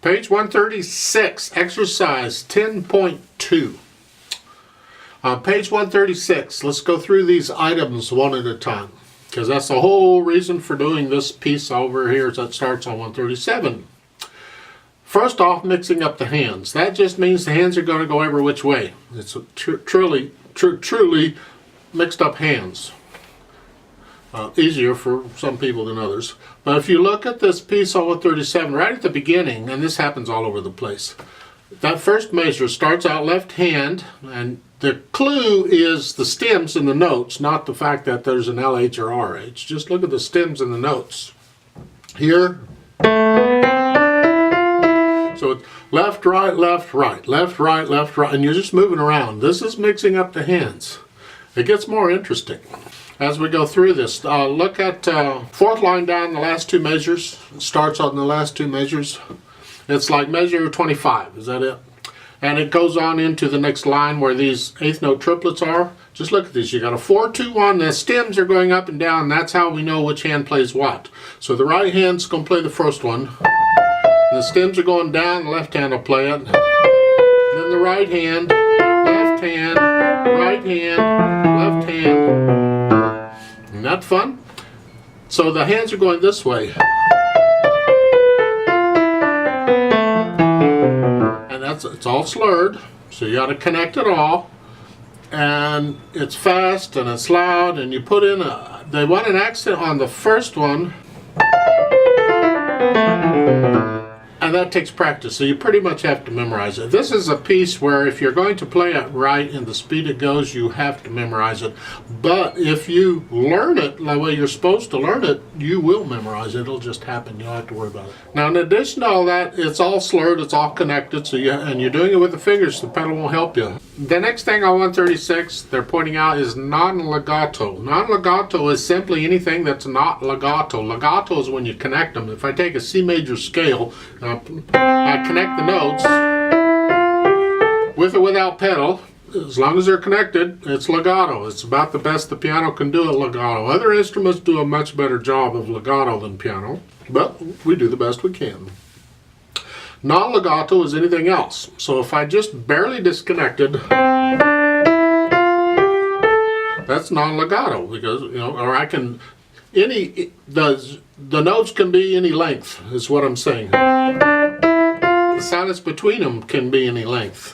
Page 136, exercise 10.2. On page 136, let's go through these items one at a time, because that's the whole reason for doing this piece over here that starts on 137. First off, mixing up the hands. That just means the hands are going to go every which way. It's truly mixed up hands. Easier for some people than others. But if you look at this piece on 137, right at the beginning, and this happens all over the place, that first measure starts out left hand, and the clue is the stems in the notes, not the fact that there's an LH or RH. Just look at the stems in the notes. Here, so it's left, right, left, right, left, right, left, right, and you're just moving around. This is mixing up the hands. It gets more interesting as we go through this. Look at fourth line down, the last two measures. It starts on the last two measures. It's like measure 25, is that it? And it goes on into the next line where these eighth note triplets are. Just look at these. You got a 4, 2, 1. The stems are going up and down. That's how we know which hand plays what. So the right hand's going to play the first one. The stems are going down. The left hand will play it. Then the right hand, left hand, right hand, left hand. Isn't that fun? So the hands are going this way. And it's all slurred, so you got to connect it all. And it's fast and it's loud, and you put in they want an accent on the first one. And that takes practice, so you pretty much have to memorize it. This is a piece where if you're going to play it right in the speed it goes, you have to memorize it. But if you learn it the way you're supposed to learn it, you will memorize it. It'll just happen. You don't have to worry about it. Now, in addition to all that, it's all slurred, it's all connected, so and you're doing it with the fingers, the pedal won't help you. The next thing on 136 they're pointing out is non-legato. Non-legato is simply anything that's not legato. Legato is when you connect them. If I take a C major scale, I connect the notes with or without pedal. As long as they're connected, it's legato. It's about the best the piano can do at legato. Other instruments do a much better job of legato than piano, but we do the best we can. Non-legato is anything else. So if I just barely disconnected, that's non-legato, because or I can the notes can be any length, is what I'm saying. The silence between them can be any length.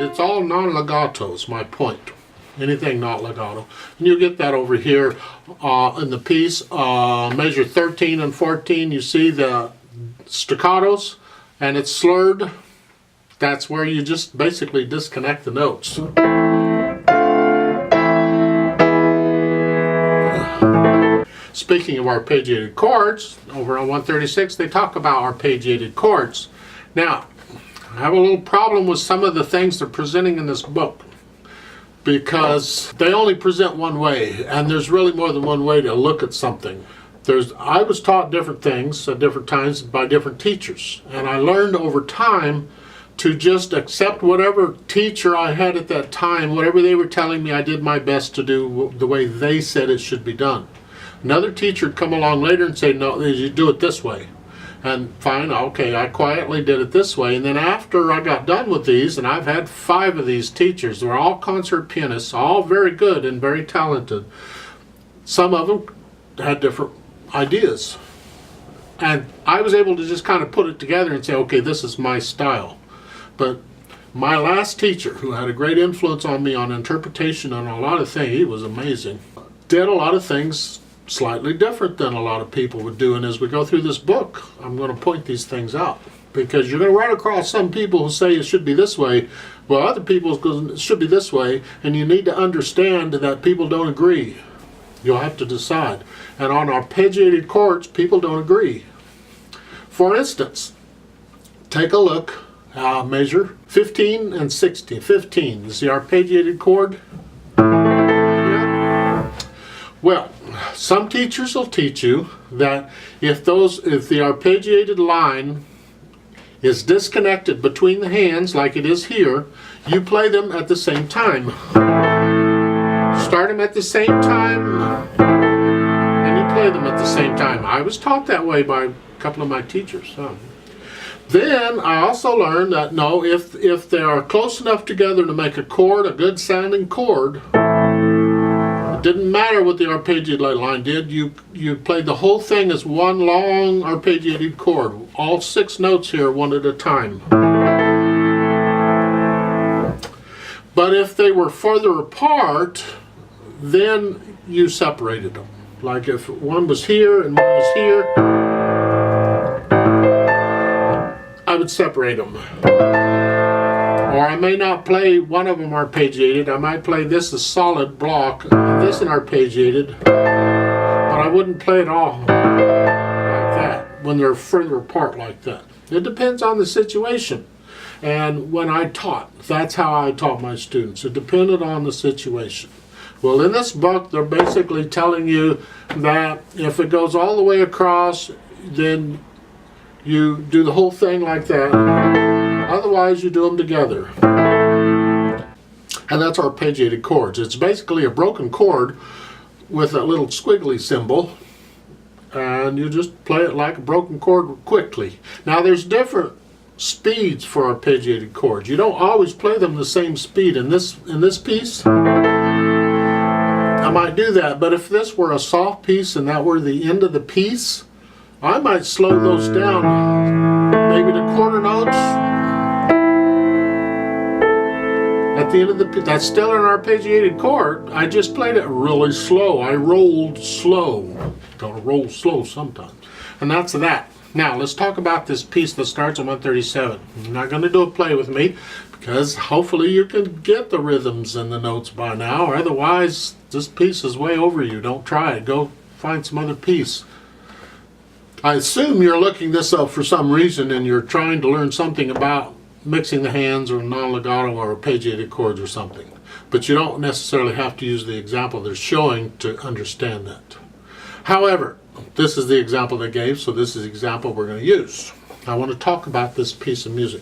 It's all non-legato is my point. Anything not legato. And you get that over here in the piece. Measure 13 and 14, you see the staccatos, and it's slurred. That's where you just basically disconnect the notes. Speaking of arpeggiated chords, over on 136 they talk about arpeggiated chords. Now, I have a little problem with some of the things they're presenting in this book, because they only present one way, and there's really more than one way to look at something. I was taught different things at different times by different teachers, and I learned over time to just accept whatever teacher I had at that time, whatever they were telling me, I did my best to do the way they said it should be done. Another teacher would come along later and say, no, you do it this way. And fine, okay, I quietly did it this way. And then after I got done with these, and I've had 5 of these teachers, they're all concert pianists, all very good and very talented. Some of them had different ideas. And I was able to just kind of put it together and say, okay, this is my style. But my last teacher, who had a great influence on me on interpretation and a lot of things, he was amazing, did a lot of things slightly different than a lot of people would do. And as we go through this book, I'm going to point these things out, because you're going to run across some people who say it should be this way, while other people go, it should be this way, and you need to understand that people don't agree. You'll have to decide. And on arpeggiated chords, people don't agree. For instance, take a look, measure 15 and 16. 15 is the arpeggiated chord. Well, some teachers will teach you that if the arpeggiated line is disconnected between the hands, like it is here, you play them at the same time. Start them at the same time, and you play play them at the same time. I was taught that way by a couple of my teachers. Then I also learned that no, if they are close enough together to make a chord, a good sounding chord, it didn't matter what the arpeggiated line did. You played the whole thing as one long arpeggiated chord. All 6 notes here, one at a time. But if they were farther apart, then you separated them. Like if one was here and one was here, I would separate them. Or I may not play one of them arpeggiated. I might play this as solid block, and this an arpeggiated, but I wouldn't play it all like that when they're further apart like that. It depends on the situation. And when I taught, that's how I taught my students. It depended on the situation. Well, in this book, they're basically telling you that if it goes all the way across, then you do the whole thing like that. Otherwise, you do them together. And that's arpeggiated chords. It's basically a broken chord with a little squiggly symbol. And you just play it like a broken chord quickly. Now, there's different speeds for arpeggiated chords. You don't always play them the same speed. In this piece, I might do that, but if this were a soft piece and that were the end of the piece, I might slow those down, maybe to quarter notes. At the end of the piece, that's still an arpeggiated chord. I just played it really slow. I rolled slow. Gotta roll slow sometimes. And that's that. Now, let's talk about this piece that starts on 137. You're not going to do a play with me, because hopefully you can get the rhythms and the notes by now, or otherwise this piece is way over you. Don't try it. Go find some other piece. I assume you're looking this up for some reason and you're trying to learn something about mixing the hands or non-legato or arpeggiated chords or something. But you don't necessarily have to use the example they're showing to understand that. However, this is the example they gave, so this is the example we're going to use. I want to talk about this piece of music.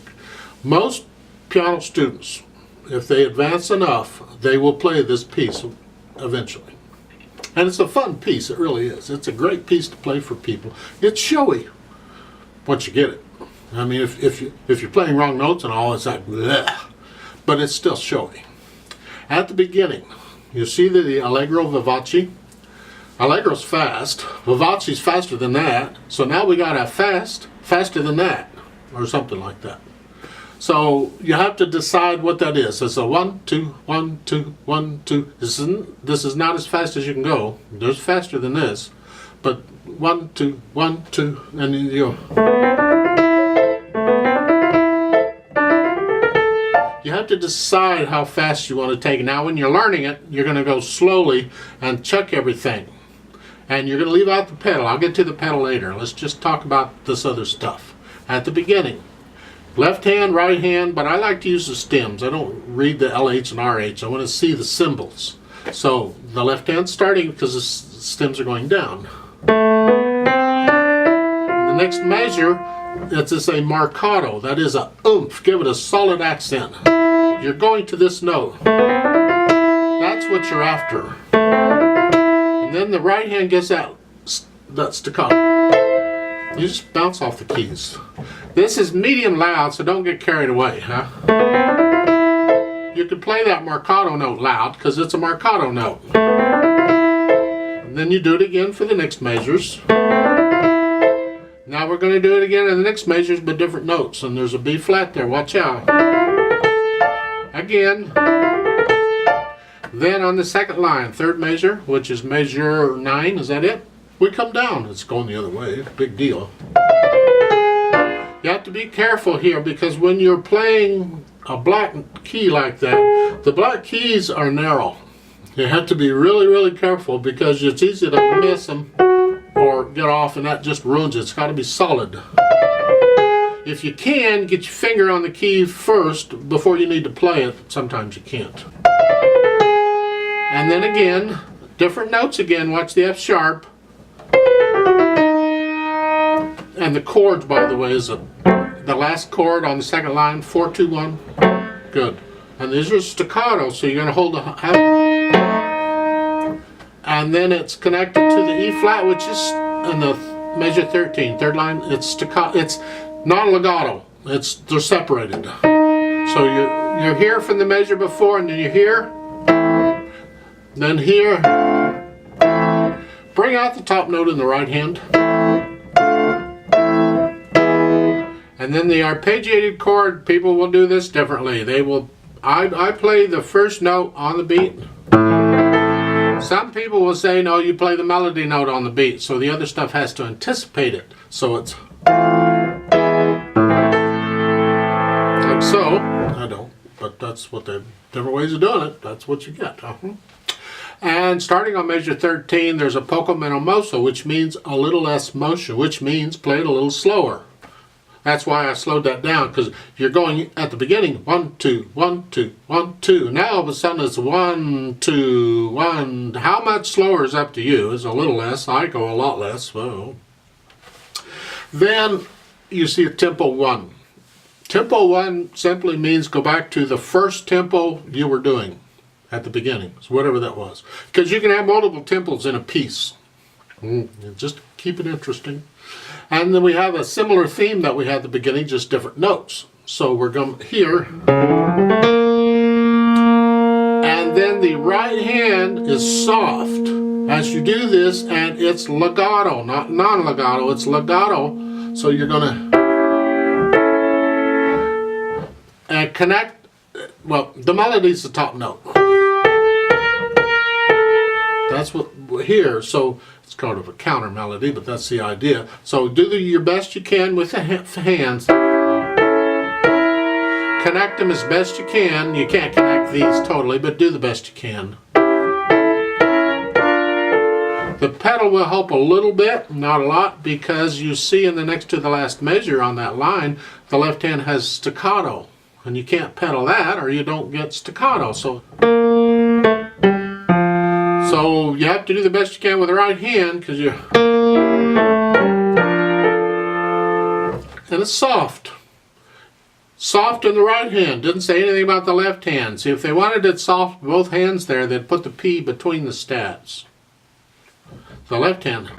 Most piano students, if they advance enough, they will play this piece eventually. And it's a fun piece, it really is. It's a great piece to play for people. It's showy once you get it. I mean, if you're playing wrong notes and all, it's like bleh, but it's still showy. At the beginning, you see the Allegro Vivace. Allegro's fast, Vivace's faster than that, so now we got a faster than that, or something like that. So you have to decide what that is. It's a 1, 2, 1, 2, 1, 2. This is not as fast as you can go. There's faster than this, but 1, 2, 1, 2, and you go. You have to decide how fast you want to take it. Now, when you're learning it, you're going to go slowly and check everything. And you're going to leave out the pedal. I'll get to the pedal later. Let's just talk about this other stuff. At the beginning, left hand, right hand, but I like to use the stems. I don't read the LH and RH. I want to see the symbols. So the left hand starting because the stems are going down. The next measure, it's a marcato. That is a oomph. Give it a solid accent. You're going to this note. That's what you're after. And then the right hand gets that staccato. You just bounce off the keys. This is medium loud, so don't get carried away, huh? You could play that marcato note loud because it's a marcato note. And then you do it again for the next measures. Now we're going to do it again in the next measures, but different notes. And there's a B flat there. Watch out. Again. Then on the second line, third measure, which is measure 9, is that it? We come down. It's going the other way. Big deal. You have to be careful here because when you're playing a black key like that, the black keys are narrow. You have to be really, really careful because it's easy to miss them or get off, and that just ruins it. It's got to be solid. If you can, get your finger on the key first before you need to play it. Sometimes you can't. And then again, different notes again. Watch the F sharp. And the chords, by the way, is the last chord on the second line, 4, 2, 1. Good. And these are staccato, so you're going to hold the... and then it's connected to the E flat, which is in the measure 13, third line. It's staccato. It's non-legato. They're separated. So you're here from the measure before, and then you're here, then here. Bring out the top note in the right hand, and then the arpeggiated chord. People will do this differently. They will. I play the first note on the beat. Some people will say, no, you play the melody note on the beat, so the other stuff has to anticipate it. So it's like so. I don't, but that's what they're different ways of doing it. That's what you get. And starting on measure 13, there's a poco meno mosso, which means a little less motion, which means play it a little slower. That's why I slowed that down, because you're going at the beginning 1 2 1 2 1 2. Now all of a sudden it's 1 2 1. How much slower is up to you? It's a little less. I go a lot less. Well, then you see a tempo 1. Tempo 1 simply means go back to the first tempo you were doing at the beginning, so whatever that was, because you can have multiple tempos in a piece. Just keep it interesting. And then we have a similar theme that we had at the beginning, just different notes. So we're going here. And then the right hand is soft as you do this, and it's legato, not non-legato, it's legato. So you're going to connect, well, the melody's the top note. That's what we're here. So it's kind of a counter melody, but that's the idea. So do your best you can with the hands. Connect them as best you can. You can't connect these totally, but do the best you can. The pedal will help a little bit, not a lot, because you see in the next to the last measure on that line, the left hand has staccato. And you can't pedal that or you don't get staccato. So you have to do the best you can with the right hand, because you, and it's soft. Soft in the right hand. Didn't say anything about the left hand. See, if they wanted it soft both hands there, they'd put the P between the stabs. The left hand.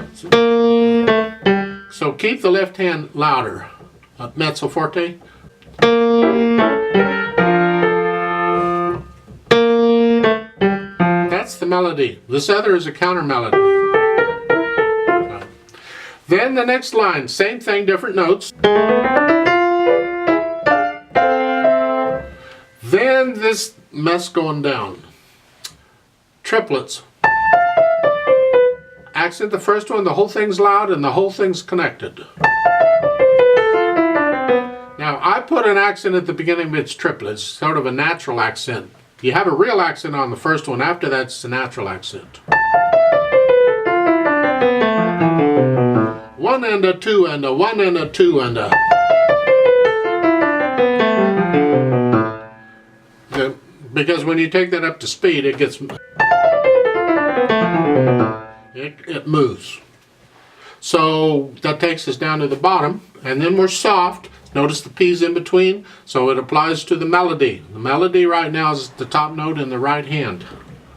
So keep the left hand louder. Mezzo forte. That's the melody. This other is a counter melody. Then the next line, same thing, different notes. Then this mess going down. Triplets. Accent the first one, the whole thing's loud and the whole thing's connected. Now I put an accent at the beginning of its triplets, sort of a natural accent. You have a real accent on the first one, after that it's a natural accent. One and a two and a one and a two and a. Because when you take that up to speed, it gets, it moves. So that takes us down to the bottom, and then we're soft. Notice the P's in between, so it applies to the melody. The melody right now is the top note in the right hand.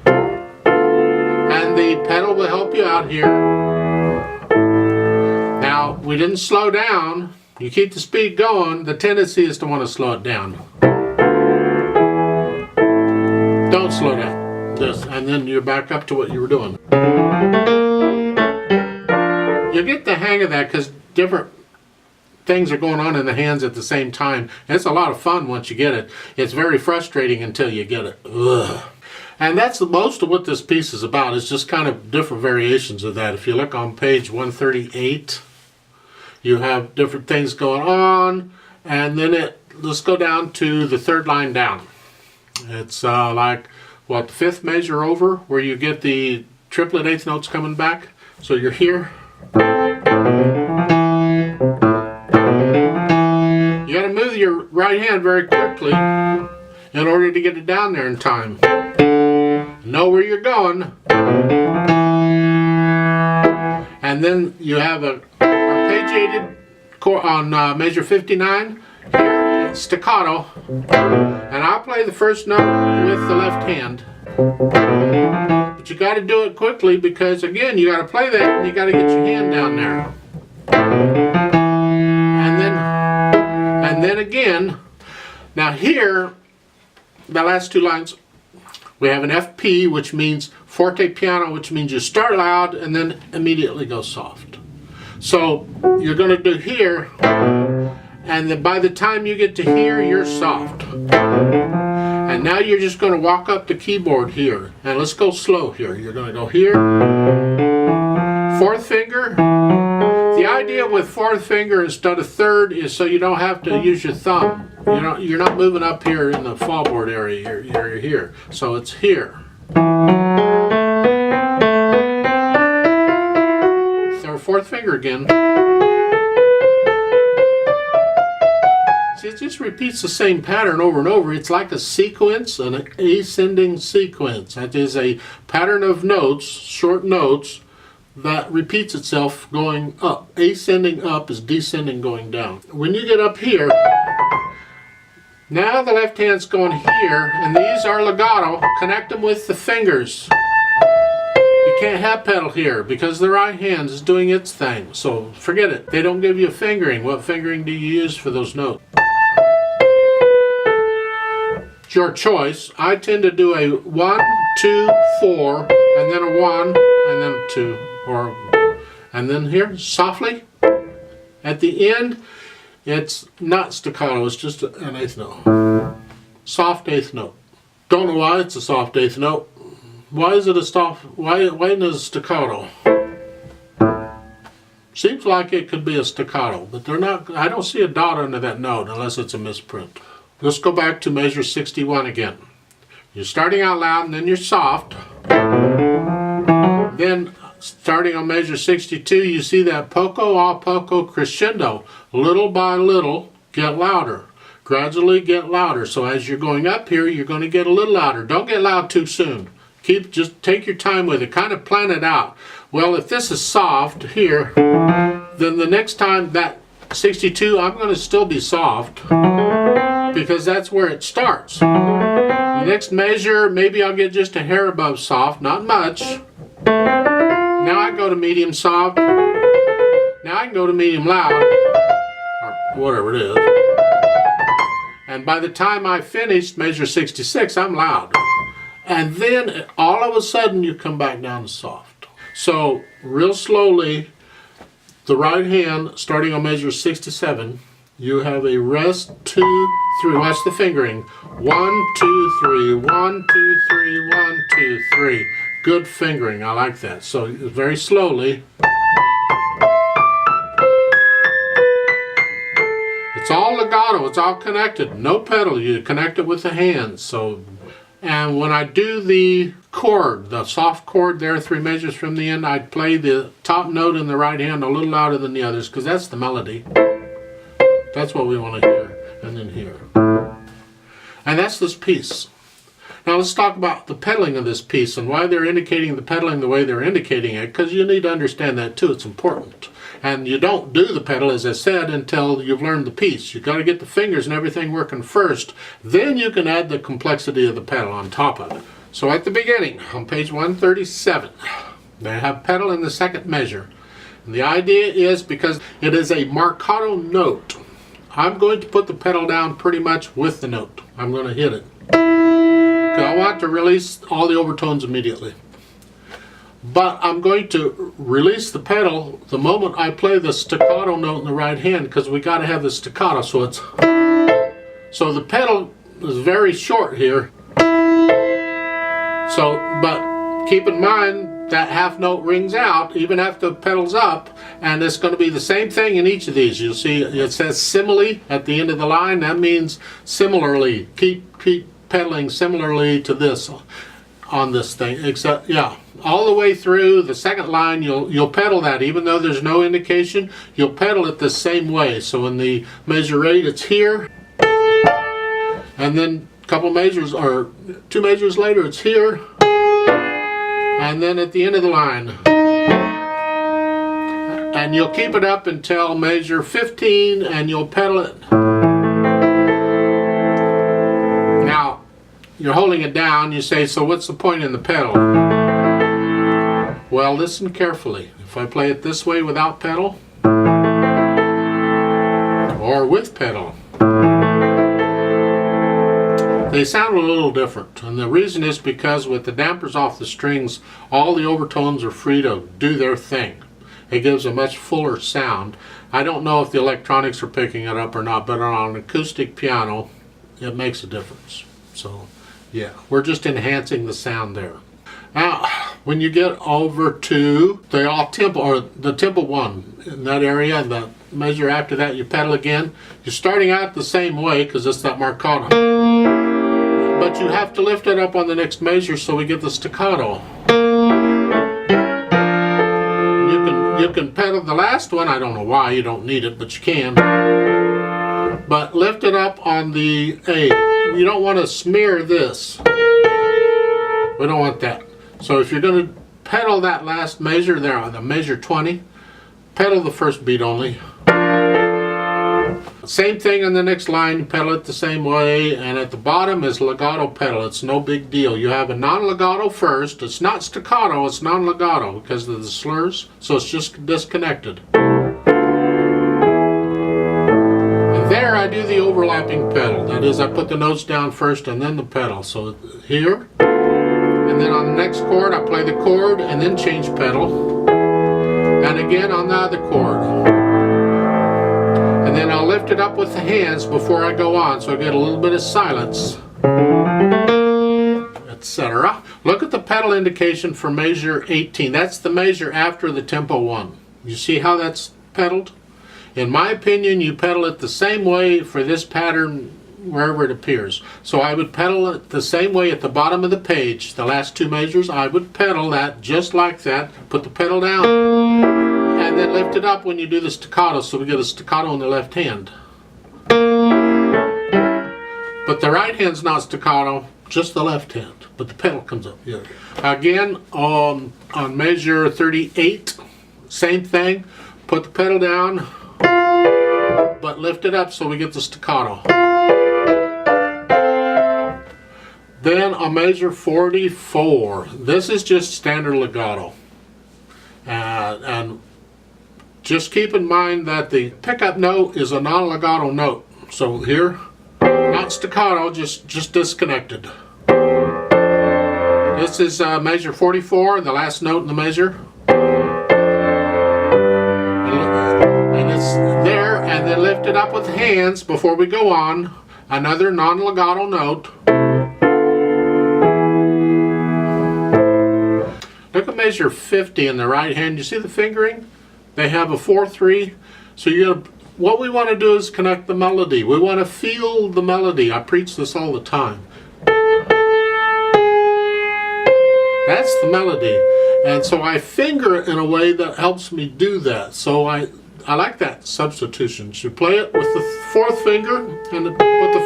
And the pedal will help you out here. Now, we didn't slow down. You keep the speed going, the tendency is to want to slow it down. Don't slow down. This, and then you're back up to what you were doing. You get the hang of that because different things are going on in the hands at the same time. It's a lot of fun once you get it. It's very frustrating until you get it. Ugh. And that's the most of what this piece is about. It's just kind of different variations of that. If you look on page 138, you have different things going on, and then let's go down to the third line down. It's like, what, the fifth measure over, where you get the triplet eighth notes coming back. So you're here. You got to move your right hand very quickly in order to get it down there in time. Know where you're going. And then you have a arpeggiated chord on measure 59. Here, it's staccato. And I'll play the first note with the left hand. But you got to do it quickly because, again, you got to play that and you got to get your hand down there. And then again, now here, the last two lines, we have an FP, which means forte piano, which means you start loud and then immediately go soft. So you're going to do here, and then by the time you get to here, you're soft. And now you're just going to walk up the keyboard here. And let's go slow here. You're going to go here, fourth finger. The idea with fourth finger instead of third is so you don't have to use your thumb. You're not moving up here in the fallboard area. You're here. So it's here. Fourth finger again. See, it just repeats the same pattern over and over. It's like a sequence, an ascending sequence. That is a pattern of notes, short notes, that repeats itself going up. Ascending up is descending going down. When you get up here, now the left hand's going here, and these are legato. Connect them with the fingers. You can't have pedal here because the right hand is doing its thing. So forget it. They don't give you a fingering. What fingering do you use for those notes? It's your choice. I tend to do a 1, 2, 4, and then a 1, and then a 2, and then here, softly. At the end, it's not staccato. It's just an eighth note. Soft eighth note. Don't know why it's a soft eighth note. Why is it a soft? Why isn't it a staccato? Seems like it could be a staccato, but they're not. I don't see a dot under that note unless it's a misprint. Let's go back to measure 61 again. You're starting out loud and then you're soft. Then starting on measure 62, you see that poco a poco crescendo. Little by little, get louder. Gradually get louder. So as you're going up here, you're going to get a little louder. Don't get loud too soon. Just take your time with it. Kind of plan it out. Well, if this is soft here, then the next time that 62, I'm going to still be soft because that's where it starts. The next measure, maybe I'll get just a hair above soft, not much. Now I go to medium soft. Now I can go to medium loud, or whatever it is. And by the time I finish measure 66, I'm loud. And then all of a sudden you come back down to soft. So real slowly, the right hand starting on measure 67, you have a rest, 2, 3. Watch the fingering. 1, 2, 3. 1, 2, 3. 1, 2, 3. Good fingering. I like that. So very slowly. It's all legato. It's all connected. No pedal. You connect it with the hands. And when I do the chord, the soft chord there, 3 measures from the end, I play the top note in the right hand a little louder than the others because that's the melody. That's what we want to hear. And then here. And that's this piece. Now let's talk about the pedaling of this piece and why they're indicating the pedaling the way they're indicating it, because you need to understand that too. It's important. And you don't do the pedal, as I said, until you've learned the piece. You've got to get the fingers and everything working first. Then you can add the complexity of the pedal on top of it. So at the beginning, on page 137, they have pedal in the second measure. And the idea is because it is a marcato note, I'm going to put the pedal down pretty much with the note. I'm going to hit it. Because I want to release all the overtones immediately. But I'm going to release the pedal the moment I play the staccato note in the right hand, because we got to have the staccato. So the pedal is very short here. But keep in mind that half note rings out even after the pedal's up, and it's going to be the same thing in each of these. You'll see it says simile at the end of the line. That means similarly. Keep pedaling similarly to this on this thing. Except, yeah. All the way through the second line, you'll pedal that. Even though there's no indication, you'll pedal it the same way. So in the measure 8, it's here. And then a couple measures, or 2 measures later, it's here. And then at the end of the line. And you'll keep it up until measure 15, and you'll pedal it. Now, you're holding it down. You say, so what's the point in the pedal? Well, listen carefully. If I play it this way without pedal, or with pedal, they sound a little different. And the reason is because with the dampers off the strings, all the overtones are free to do their thing. It gives a much fuller sound. I don't know if the electronics are picking it up or not, but on an acoustic piano, it makes a difference. So, yeah, we're just enhancing the sound there. Now, when you get over to the off tempo, or the tempo 1, in that area, and the measure after that, you pedal again. You're starting out the same way because it's that marcato. But you have to lift it up on the next measure so we get the staccato. You can pedal the last one. I don't know why, you don't need it, but you can. But lift it up on the A. You don't want to smear this. We don't want that. So if you're going to pedal that last measure there on the measure 20, pedal the first beat only. Same thing on the next line, you pedal it the same way, and at the bottom is legato pedal. It's no big deal. You have a non-legato first. It's not staccato, it's non-legato because of the slurs, so it's just disconnected. And there I do the overlapping pedal. That is, I put the notes down first and then the pedal. So here, and then on the next chord I play the chord and then change pedal. And again on the other chord. And then I'll lift it up with the hands before I go on, so I get a little bit of silence, etc. Look at the pedal indication for measure 18. That's the measure after the tempo 1. You see how that's pedaled? In my opinion, you pedal it the same way for this pattern wherever it appears. So I would pedal it the same way at the bottom of the page. The last 2 measures, I would pedal that just like that. Put the pedal down, and then lift it up when you do the staccato, so we get a staccato in the left hand. But the right hand's not staccato, just the left hand. But the pedal comes up. Yeah. Again, on measure 38, same thing. Put the pedal down, but lift it up so we get the staccato. Then on measure 44, this is just standard legato. And just keep in mind that the pickup note is a non-legato note. So here, not staccato, just disconnected. This is measure 44, the last note in the measure. And it's there, and then lift it up with the hands before we go on. Another non-legato note. Look at measure 50 in the right hand. You see the fingering? They have a 4-3. So what we want to do is connect the melody. We want to feel the melody. I preach this all the time. That's the melody. And so I finger it in a way that helps me do that. So I like that substitution. You play it with the 4th finger and put the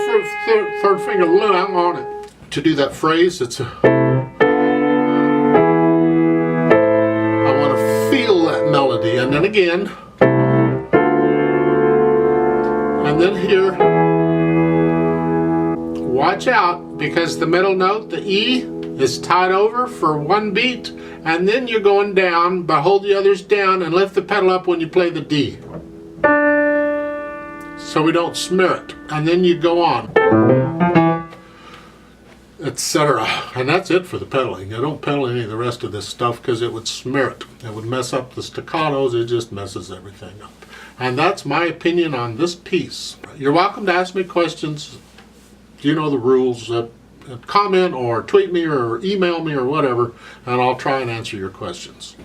third finger on it. To do that phrase, it's melody, and then again, and then here. Watch out, because the middle note, the E, is tied over for 1 beat, and then you're going down, but hold the others down and lift the pedal up when you play the D, so we don't smear it, and then you go on, etc. And that's it for the pedaling. I don't pedal any of the rest of this stuff because it would smear it. It would mess up the staccatos. It just messes everything up. And that's my opinion on this piece. You're welcome to ask me questions. You know the rules. Comment or tweet me or email me or whatever, and I'll try and answer your questions.